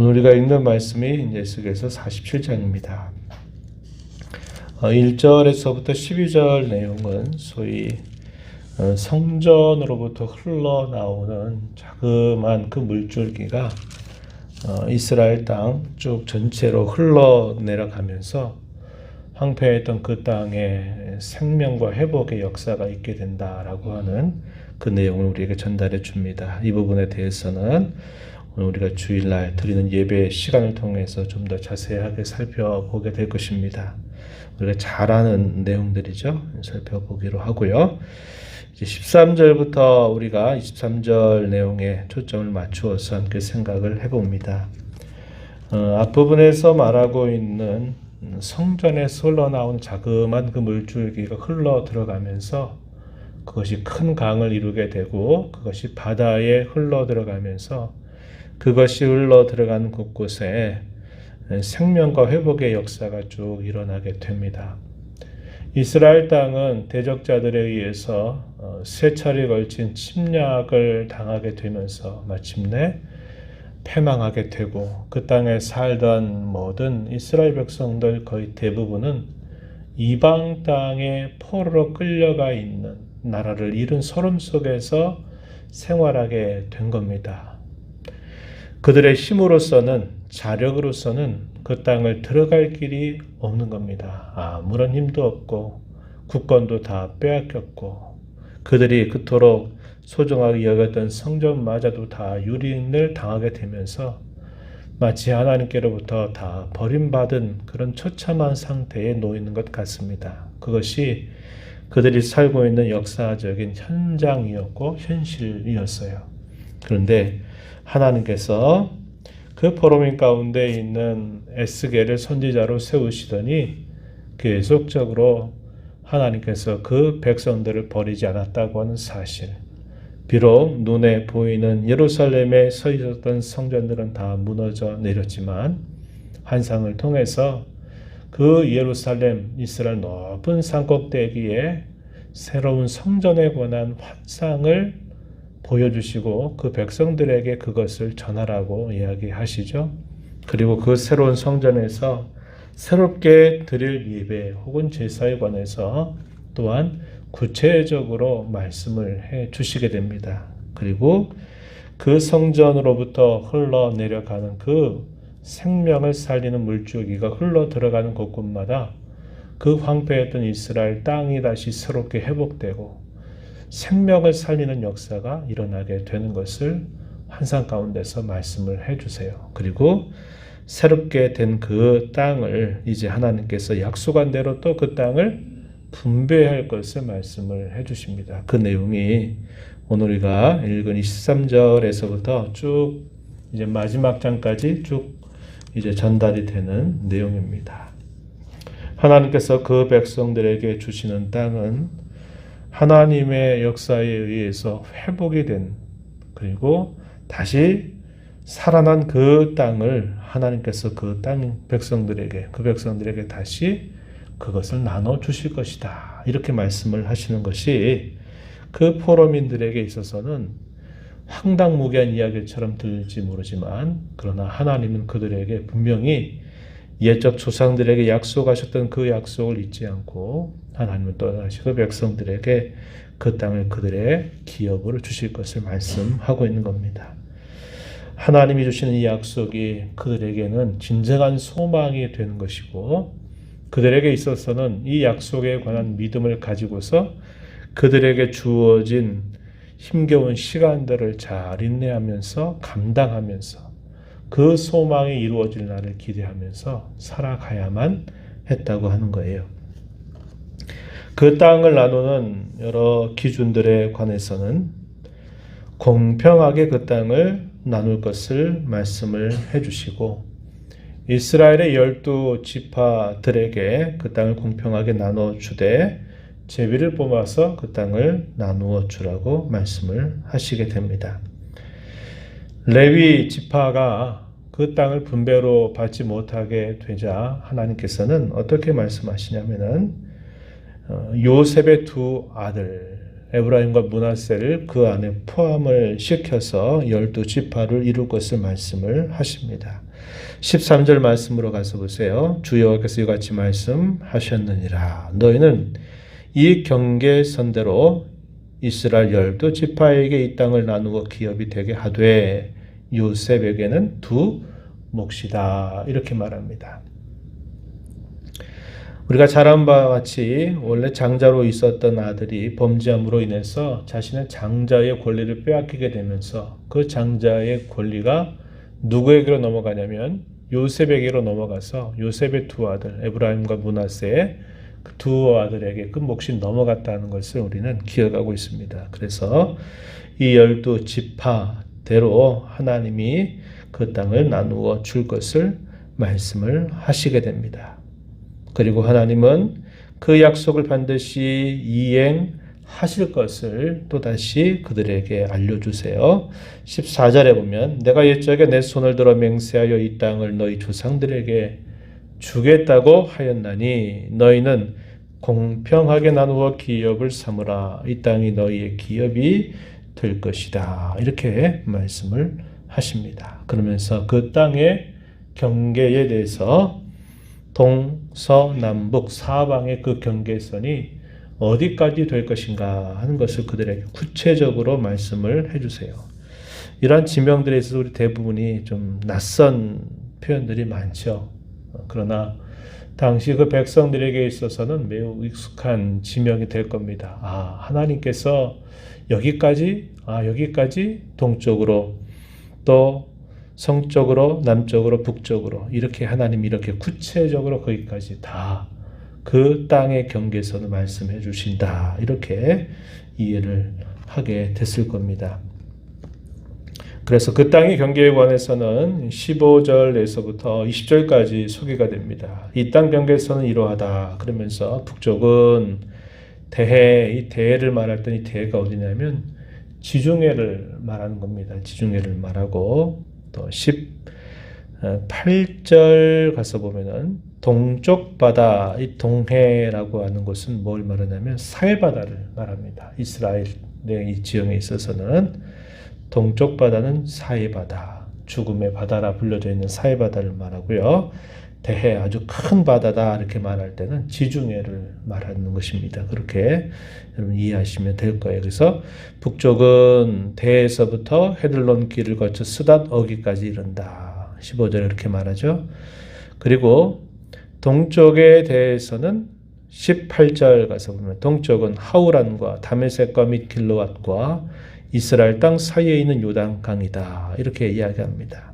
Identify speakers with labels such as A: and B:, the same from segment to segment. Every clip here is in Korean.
A: 오늘 우리가 읽는 말씀이 에스겔서 47장입니다. 1절에서부터 12절 내용은 소위 성전으로부터 흘러나오는 자그마한 그 물줄기가 이스라엘 땅 쭉 전체로 흘러내려가면서 황폐했던 그 땅에 생명과 회복의 역사가 있게 된다라고 하는 그 내용을 우리에게 전달해 줍니다. 이 부분에 대해서는 오늘 우리가 주일날 드리는 예배 시간을 통해서 좀 더 자세하게 살펴보게 될 것입니다. 우리가 잘 아는 내용들이죠. 살펴보기로 하고요. 이제 13절부터 우리가 23절 내용에 초점을 맞추어서 함께 생각을 해봅니다. 앞부분에서 말하고 있는 성전에서 흘러나온 자그마한 그 물줄기가 흘러 들어가면서 그것이 큰 강을 이루게 되고 그것이 바다에 흘러 들어가면서 그것이 흘러 들어가는 곳곳에 생명과 회복의 역사가 쭉 일어나게 됩니다. 이스라엘 땅은 대적자들에 의해서 세 차례에 걸친 침략을 당하게 되면서 마침내 패망하게 되고 그 땅에 살던 모든 이스라엘 백성들 거의 대부분은 이방 땅에 포로로 끌려가 있는 나라를 잃은 소름 속에서 생활하게 된 겁니다. 그들의 힘으로서는 자력으로서는 그 땅을 들어갈 길이 없는 겁니다. 아무런 힘도 없고 국권도 다 빼앗겼고 그들이 그토록 소중하게 여겼던 성전마저도 다 유린을 당하게 되면서 마치 하나님께로부터 다 버림받은 그런 처참한 상태에 놓이는 것 같습니다. 그것이 그들이 살고 있는 역사적인 현장이었고 현실이었어요. 그런데 하나님께서 그 포로민 가운데 있는 에스겔을 선지자로 세우시더니 계속적으로 하나님께서 그 백성들을 버리지 않았다고 하는 사실, 비록 눈에 보이는 예루살렘에 서 있었던 성전들은 다 무너져 내렸지만 환상을 통해서 그 예루살렘 이스라엘 높은 산꼭대기에 새로운 성전에 관한 환상을 보여주시고 그 백성들에게 그것을 전하라고 이야기하시죠. 그리고 그 새로운 성전에서 새롭게 드릴 예배 혹은 제사에 관해서 또한 구체적으로 말씀을 해 주시게 됩니다. 그리고 그 성전으로부터 흘러내려가는 그 생명을 살리는 물줄기가 흘러 들어가는 곳곳마다 그 황폐했던 이스라엘 땅이 다시 새롭게 회복되고 생명을 살리는 역사가 일어나게 되는 것을 환상 가운데서 말씀을 해주세요. 그리고 새롭게 된 그 땅을 이제 하나님께서 약속한 대로 또 그 땅을 분배할 것을 말씀을 해주십니다. 그 내용이 오늘 우리가 읽은 23절에서부터 쭉 이제 마지막 장까지 쭉 이제 전달이 되는 내용입니다. 하나님께서 그 백성들에게 주시는 땅은 하나님의 역사에 의해서 회복이 된 그리고 다시 살아난 그 땅을 하나님께서 그 땅 백성들에게 다시 그것을 나눠 주실 것이다. 이렇게 말씀을 하시는 것이 그 포로민들에게 있어서는 황당무계한 이야기처럼 들릴지 모르지만 그러나 하나님은 그들에게 분명히 옛적 조상들에게 약속하셨던 그 약속을 잊지 않고 하나님은 또다시 그 백성들에게 그 땅을 그들의 기업으로 주실 것을 말씀하고 있는 겁니다. 하나님이 주시는 이 약속이 그들에게는 진정한 소망이 되는 것이고 그들에게 있어서는 이 약속에 관한 믿음을 가지고서 그들에게 주어진 힘겨운 시간들을 잘 인내하면서 감당하면서 그 소망이 이루어질 날을 기대하면서 살아가야만 했다고 하는 거예요. 그 땅을 나누는 여러 기준들에 관해서는 공평하게 그 땅을 나눌 것을 말씀을 해주시고 이스라엘의 12지파들에게 그 땅을 공평하게 나눠주되 제비를 뽑아서 그 땅을 나누어 주라고 말씀을 하시게 됩니다. 레위 지파가 그 땅을 분배로 받지 못하게 되자 하나님께서는 어떻게 말씀하시냐면은 요셉의 두 아들 에브라임과 므낫세를 그 안에 포함을 시켜서 12지파를 이룰 것을 말씀을 하십니다. 13절 말씀으로 가서 보세요. 주 여호와께서 이같이 말씀하셨느니라. 너희는 이 경계선대로 이스라엘 12지파에게 이 땅을 나누어 기업이 되게 하되 요셉에게는 두 몫이다. 이렇게 말합니다. 우리가 잘 아는 바와 같이 원래 장자로 있었던 아들이 범죄함으로 인해서 자신의 장자의 권리를 빼앗기게 되면서 그 장자의 권리가 누구에게로 넘어가냐면 요셉에게로 넘어가서 요셉의 두 아들 에브라임과 므낫세의 그 두 아들에게 그 몫이 넘어갔다는 것을 우리는 기억하고 있습니다. 그래서 이 12지파대로 하나님이 그 땅을 나누어 줄 것을 말씀을 하시게 됩니다. 그리고 하나님은 그 약속을 반드시 이행하실 것을 또다시 그들에게 알려주세요. 14절에 보면 내가 옛적에 내 손을 들어 맹세하여 이 땅을 너희 조상들에게 주겠다고 하였나니 너희는 공평하게 나누어 기업을 삼으라. 이 땅이 너희의 기업이 될 것이다. 이렇게 말씀을 하십니다. 그러면서 그 땅의 경계에 대해서 동서남북 사방의 그 경계선이 어디까지 될 것인가 하는 것을 그들에게 구체적으로 말씀을 해주세요. 이러한 지명들에 있어서 우리 대부분이 좀 낯선 표현들이 많죠. 그러나 당시 그 백성들에게 있어서는 매우 익숙한 지명이 될 겁니다. 하나님께서 여기까지 동쪽으로 또 성쪽으로 남쪽으로 북쪽으로 이렇게 하나님이 이렇게 구체적으로 거기까지 다 그 땅의 경계선을 말씀해 주신다. 이렇게 이해를 하게 됐을 겁니다. 그래서 그 땅의 경계에 관해서는 15절에서부터 20절까지 소개가 됩니다. 이 땅 경계선은 이러하다. 그러면서 북쪽은 대해, 이 대해를 말할 때 이 대해가 어디냐면 지중해를 말하는 겁니다. 지중해를 말하고 또 18절 가서 보면은 동쪽 바다, 이 동해라고 하는 곳은 뭘 말하냐면 사해바다를 말합니다. 이스라엘의 이 지형에 있어서는 동쪽 바다는 사해바다, 죽음의 바다라 불려져 있는 사해바다를 말하고요. 대해, 아주 큰 바다다 이렇게 말할 때는 지중해를 말하는 것입니다. 그렇게 여러분 이해하시면 될 거예요. 그래서 북쪽은 대해에서부터 헤들론 길을 거쳐 스닷 어기까지 이른다. 15절에 이렇게 말하죠. 그리고 동쪽에 대해서는 18절 가서 보면 동쪽은 하우란과 다메섹과 및 길르앗과 이스라엘 땅 사이에 있는 요단강이다. 이렇게 이야기합니다.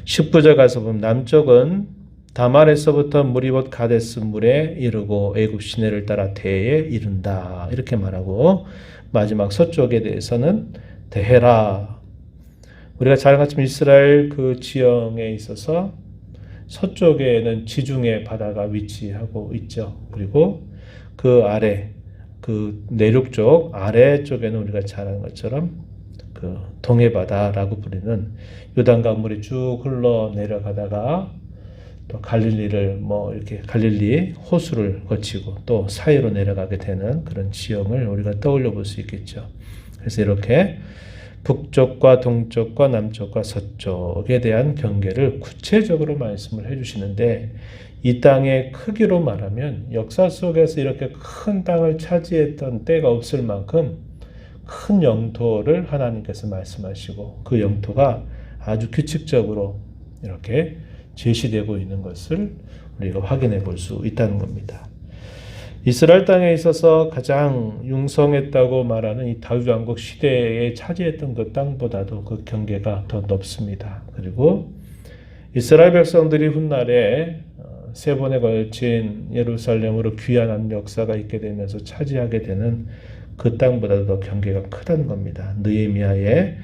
A: 19절 가서 보면 남쪽은 다말에서부터 무리봇 가데스 물에 이르고 애굽 시내를 따라 대에 이른다. 이렇게 말하고 마지막 서쪽에 대해서는 대헤라. 우리가 잘 알지만 이스라엘 그 지형에 있어서 서쪽에는 지중해 바다가 위치하고 있죠. 그리고 그 아래 그 내륙 쪽 아래쪽에는 우리가 잘 아는 것처럼 그 동해바다라고 부르는 요단강 물이 쭉 흘러 내려가다가 또 갈릴리를 이렇게 갈릴리 호수를 거치고 또 사이로 내려가게 되는 그런 지형을 우리가 떠올려 볼 수 있겠죠. 그래서 이렇게 북쪽과 동쪽과 남쪽과 서쪽에 대한 경계를 구체적으로 말씀을 해주시는데 이 땅의 크기로 말하면 역사 속에서 이렇게 큰 땅을 차지했던 때가 없을 만큼 큰 영토를 하나님께서 말씀하시고 그 영토가 아주 규칙적으로 이렇게 제시되고 있는 것을 우리가 확인해 볼 수 있다는 겁니다. 이스라엘 땅에 있어서 가장 융성했다고 말하는 이 다윗 왕국 시대에 차지했던 그 땅보다도 그 경계가 더 넓습니다. 그리고 이스라엘 백성들이 훗날에 세 번에 걸친 예루살렘으로 귀환하는 역사가 있게 되면서 차지하게 되는 그 땅보다도 더 경계가 크다는 겁니다. 느헤미야의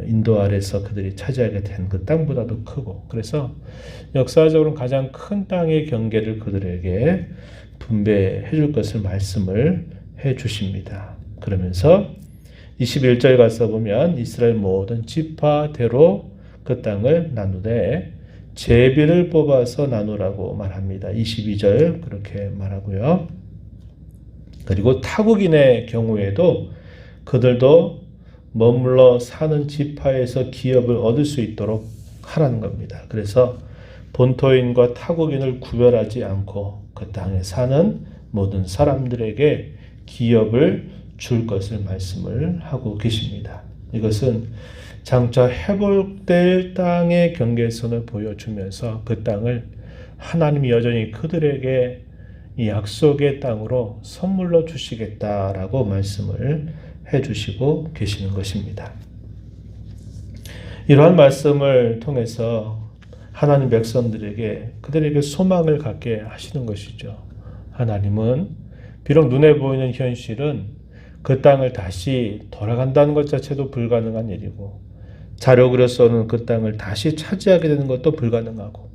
A: 인도 아래서 그들이 차지하게 된 그 땅보다도 크고 그래서 역사적으로 가장 큰 땅의 경계를 그들에게 분배해 줄 것을 말씀을 해 주십니다. 그러면서 21절 가서 보면 이스라엘 모든 지파대로 그 땅을 나누되 제비를 뽑아서 나누라고 말합니다. 22절 그렇게 말하고요. 그리고 타국인의 경우에도 그들도 머물러 사는 지파에서 기업을 얻을 수 있도록 하라는 겁니다. 그래서 본토인과 타국인을 구별하지 않고 그 땅에 사는 모든 사람들에게 기업을 줄 것을 말씀을 하고 계십니다. 이것은 장차 회복될 땅의 경계선을 보여주면서 그 땅을 하나님이 여전히 그들에게 이 약속의 땅으로 선물로 주시겠다라고 말씀을 해주시고 계시는 것입니다. 이러한 말씀을 통해서 하나님 백성들에게 그들에게 소망을 갖게 하시는 것이죠. 하나님은 비록 눈에 보이는 현실은 그 땅을 다시 돌아간다는 것 자체도 불가능한 일이고 자력으로서는 그 땅을 다시 차지하게 되는 것도 불가능하고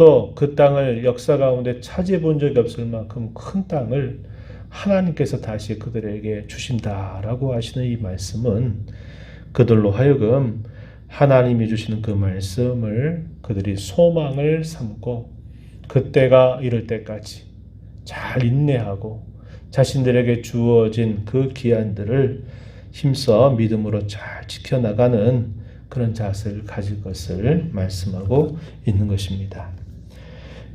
A: 또 그 땅을 역사 가운데 차지해 본 적이 없을 만큼 큰 땅을 하나님께서 다시 그들에게 주신다라고 하시는 이 말씀은 그들로 하여금 하나님이 주시는 그 말씀을 그들이 소망을 삼고 그때가 이를 때까지 잘 인내하고 자신들에게 주어진 그 기한들을 힘써 믿음으로 잘 지켜나가는 그런 자세를 가질 것을 말씀하고 있는 것입니다.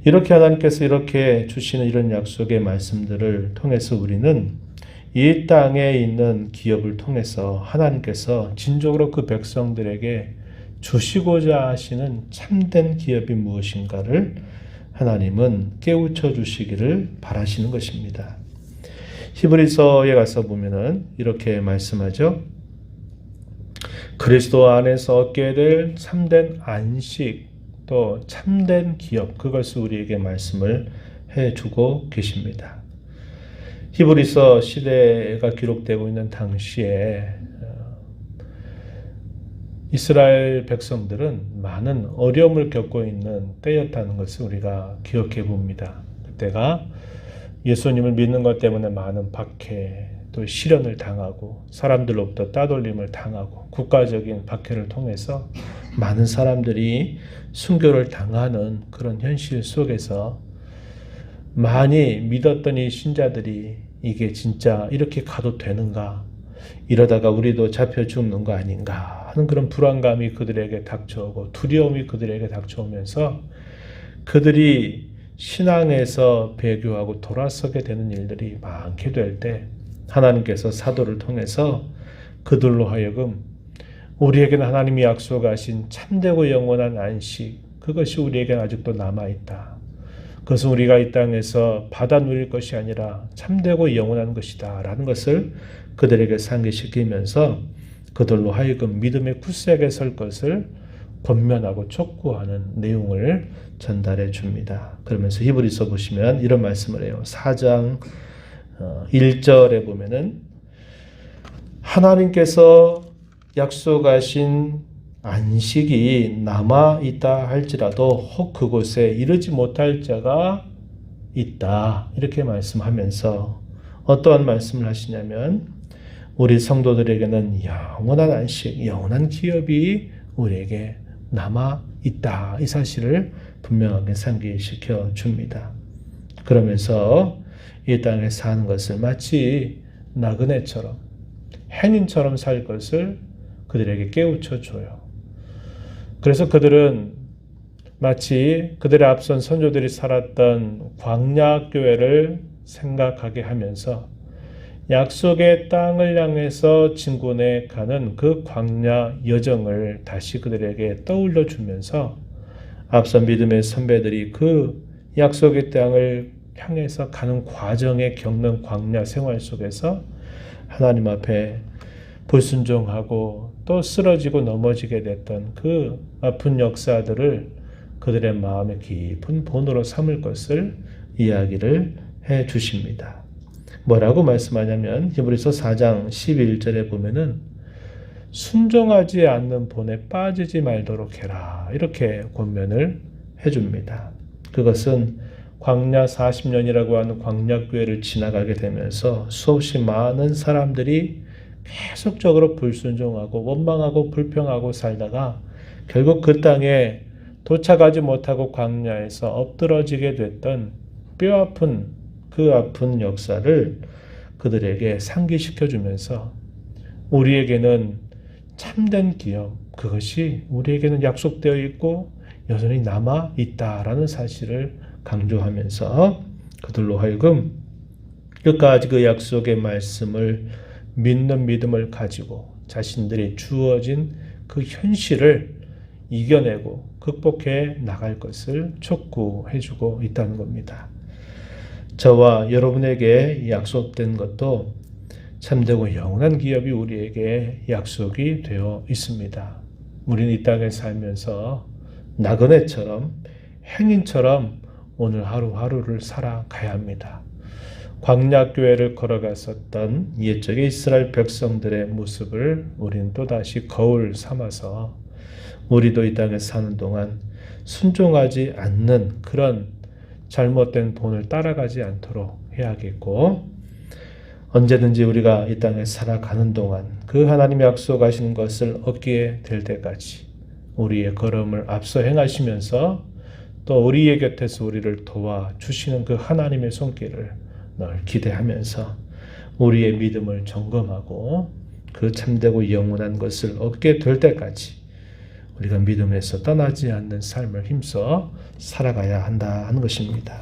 A: 이렇게 하나님께서 이렇게 주시는 이런 약속의 말씀들을 통해서 우리는 이 땅에 있는 기업을 통해서 하나님께서 진정으로 그 백성들에게 주시고자 하시는 참된 기업이 무엇인가를 하나님은 깨우쳐 주시기를 바라시는 것입니다. 히브리서에 가서 보면은 이렇게 말씀하죠. 그리스도 안에서 얻게 될 참된 안식 또 참된 기업 그것을 우리에게 말씀을 해주고 계십니다. 히브리서 시대가 기록되고 있는 당시에 이스라엘 백성들은 많은 어려움을 겪고 있는 때였다는 것을 우리가 기억해 봅니다. 그때가 예수님을 믿는 것 때문에 많은 박해 또 시련을 당하고 사람들로부터 따돌림을 당하고 국가적인 박해를 통해서 많은 사람들이 순교를 당하는 그런 현실 속에서 많이 믿었던 이 신자들이 이게 진짜 이렇게 가도 되는가? 이러다가 우리도 잡혀 죽는 거 아닌가? 하는 그런 불안감이 그들에게 닥쳐오고 두려움이 그들에게 닥쳐오면서 그들이 신앙에서 배교하고 돌아서게 되는 일들이 많게 될 때 하나님께서 사도를 통해서 그들로 하여금 우리에게는 하나님이 약속하신 참되고 영원한 안식 그것이 우리에게는 아직도 남아있다. 그것은 우리가 이 땅에서 받아 누릴 것이 아니라 참되고 영원한 것이다 라는 것을 그들에게 상기시키면서 그들로 하여금 믿음의 굳세게 설 것을 권면하고 촉구하는 내용을 전달해 줍니다. 그러면서 히브리서 보시면 이런 말씀을 해요. 4장 1절에 보면은 하나님께서 약속하신 안식이 남아 있다 할지라도 혹 그곳에 이르지 못할 자가 있다. 이렇게 말씀하면서 어떠한 말씀을 하시냐면 우리 성도들에게는 영원한 안식, 영원한 기업이 우리에게 남아 있다. 이 사실을 분명하게 상기시켜 줍니다. 그러면서 이 땅에 사는 것을 마치 나그네처럼 해님처럼 살 것을 그들에게 깨우쳐 줘요. 그래서 그들은 마치 그들의 앞선 선조들이 살았던 광야 교회를 생각하게 하면서 약속의 땅을 향해서 진군해 가는 그 광야 여정을 다시 그들에게 떠올려 주면서 앞선 믿음의 선배들이 그 약속의 땅을 향해서 가는 과정에 겪는 광야 생활 속에서 하나님 앞에 불순종하고 또 쓰러지고 넘어지게 됐던 그 아픈 역사들을 그들의 마음의 깊은 본으로 삼을 것을 이야기를 해 주십니다. 뭐라고 말씀하냐면 히브리서 4장 11절에 보면은 순종하지 않는 본에 빠지지 말도록 해라 이렇게 권면을 해줍니다. 그것은 광야 40년이라고 하는 광야교회를 지나가게 되면서 수없이 많은 사람들이 계속적으로 불순종하고 원망하고 불평하고 살다가 결국 그 땅에 도착하지 못하고 광야에서 엎드러지게 됐던 뼈아픈 그 아픈 역사를 그들에게 상기시켜 주면서 우리에게는 참된 기업, 그것이 우리에게는 약속되어 있고 여전히 남아 있다라는 사실을 강조하면서 그들로 하여금 끝까지 그 약속의 말씀을 믿는 믿음을 가지고 자신들이 주어진 그 현실을 이겨내고 극복해 나갈 것을 촉구해주고 있다는 겁니다. 저와 여러분에게 약속된 것도 참되고 영원한 기업이 우리에게 약속이 되어 있습니다. 우리는 이 땅에 살면서 나그네처럼 행인처럼 오늘 하루하루를 살아가야 합니다. 광야교회를 걸어갔었던 옛적의 이스라엘 백성들의 모습을 우리는 또다시 거울 삼아서 우리도 이 땅에 사는 동안 순종하지 않는 그런 잘못된 본을 따라가지 않도록 해야겠고, 언제든지 우리가 이 땅에 살아가는 동안 그 하나님이 약속하신 것을 얻게 될 때까지 우리의 걸음을 앞서 행하시면서 또 우리의 곁에서 우리를 도와주시는 그 하나님의 손길을 늘 기대하면서 우리의 믿음을 점검하고 그 참되고 영원한 것을 얻게 될 때까지 우리가 믿음에서 떠나지 않는 삶을 힘써 살아가야 한다 하는 것입니다.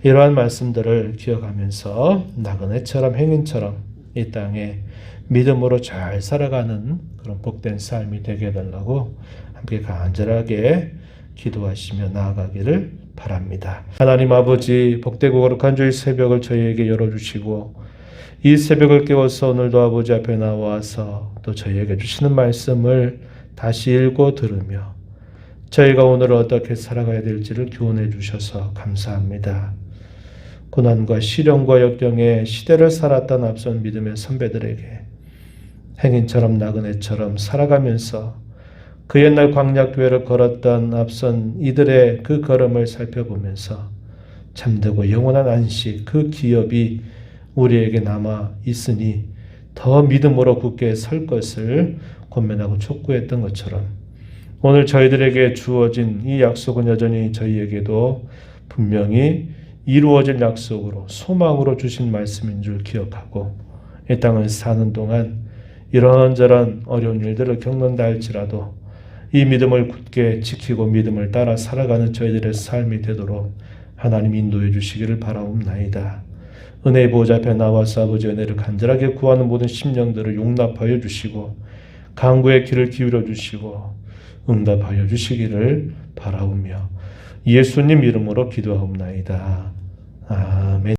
A: 이러한 말씀들을 기억하면서 나그네처럼 행인처럼 이 땅에 믿음으로 잘 살아가는 그런 복된 삶이 되게 해달라고 함께 간절하게 기도하시며 나아가기를 바랍니다. 하나님 아버지, 복되고 거룩한 주의 새벽을 저희에게 열어주시고 이 새벽을 깨워서 오늘도 아버지 앞에 나와서 또 저희에게 주시는 말씀을 다시 읽고 들으며 저희가 오늘 어떻게 살아가야 될지를 교훈해 주셔서 감사합니다. 고난과 시련과 역경의 시대를 살았던 앞선 믿음의 선배들에게 행인처럼 나그네처럼 살아가면서 그 옛날 광야교회를 걸었던 앞선 이들의 그 걸음을 살펴보면서 참되고 영원한 안식, 그 기업이 우리에게 남아 있으니 더 믿음으로 굳게 설 것을 권면하고 촉구했던 것처럼 오늘 저희들에게 주어진 이 약속은 여전히 저희에게도 분명히 이루어질 약속으로 소망으로 주신 말씀인 줄 기억하고 이 땅을 사는 동안 이런저런 어려운 일들을 겪는다 할지라도 이 믿음을 굳게 지키고 믿음을 따라 살아가는 저희들의 삶이 되도록 하나님 인도해 주시기를 바라옵나이다. 은혜의 보좌 앞에 나와서 아버지 은혜를 간절하게 구하는 모든 심령들을 용납하여 주시고 간구의 귀를 기울여 주시고 응답하여 주시기를 바라오며 예수님 이름으로 기도하옵나이다. 아멘.